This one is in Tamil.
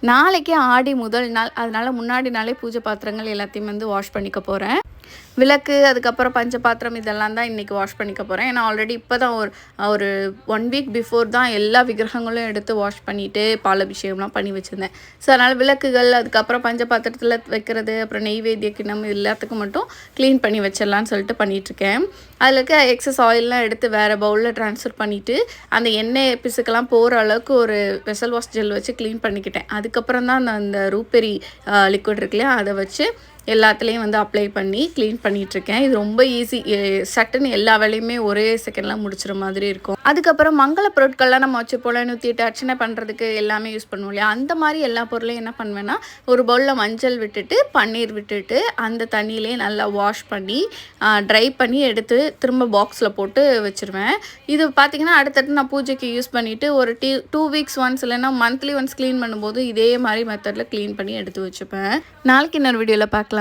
நாளைக்கு ஆடி முதல் நாள். அதனால முன்னாடி நாளே பூஜை பாத்திரங்கள் எல்லாத்தையும் வந்து வாஷ் பண்ணிக்க போகிறேன். விளக்கு, அதுக்கப்புறம் பஞ்ச பாத்திரம் இதெல்லாம் தான் இன்றைக்கி வாஷ் பண்ணிக்க போகிறேன். ஏன்னா ஆல்ரெடி இப்போ தான் ஒரு 1 வீக் பிஃபோர் தான் எல்லா விக்கிரகங்களும் எடுத்து வாஷ் பண்ணிவிட்டு பாலபிஷேகம்லாம் பண்ணி வச்சுருந்தேன். ஸோ அதனால் விளக்குகள், அதுக்கப்புறம் பஞ்ச பாத்திரத்தில் வைக்கிறது, அப்புறம் நெய்வேத்திய கிண்ணம் எல்லாத்துக்கும் மட்டும் க்ளீன் பண்ணி வச்சிடலான்னு சொல்லிட்டு பண்ணிகிட்ருக்கேன். அதில் இருக்க எக்ஸஸ் ஆயிலெலாம் எடுத்து வேறு பவுலில் ட்ரான்ஸ்ஃபர் பண்ணிவிட்டு அந்த எண்ணெய் பிசுக்கெல்லாம் போகிற அளவுக்கு ஒரு வெசல் வாஷ் ஜெல் வச்சு க்ளீன் பண்ணிக்கிட்டேன். அதுக்கப்புறம் தான் அந்த ரூபெரி லிக்விட் இருக்கு இல்லையா, அதை வச்சு எல்லாத்துலேயும் வந்து அப்ளை பண்ணி க்ளீன் பண்ணிகிட்ருக்கேன். இது ரொம்ப ஈஸி. சட்டுன்னு எல்லா வேலையுமே ஒரே செகண்ட்லாம் முடிச்சுற மாதிரி இருக்கும். அதுக்கப்புறம் மங்கள பொருட்கள்லாம் நம்ம வச்சு போல 108 அர்ச்சனை பண்ணுறதுக்கு எல்லாமே யூஸ் பண்ணுவோம் இல்லையா, அந்த மாதிரி எல்லா பொருளையும் என்ன பண்ணுவேன்னா, ஒரு பவுலில் மஞ்சள் விட்டுட்டு பன்னீர் விட்டுட்டு அந்த தண்ணியிலே நல்லா வாஷ் பண்ணி ட்ரை பண்ணி எடுத்து திரும்ப பாக்ஸில் போட்டு வச்சுருவேன். இது பார்த்திங்கன்னா அடுத்தடுத்து நான் பூஜைக்கு யூஸ் பண்ணிவிட்டு ஒரு 2 வீக்ஸ் ஒன்ஸ் இல்லைன்னா மந்த்லி ஒன்ஸ் க்ளீன் பண்ணும்போது இதே மாதிரி மெத்தடில் க்ளீன் பண்ணி எடுத்து வச்சுப்பேன். நாளைக்கு இன்னொரு வீடியோவில் பார்க்கலாம்.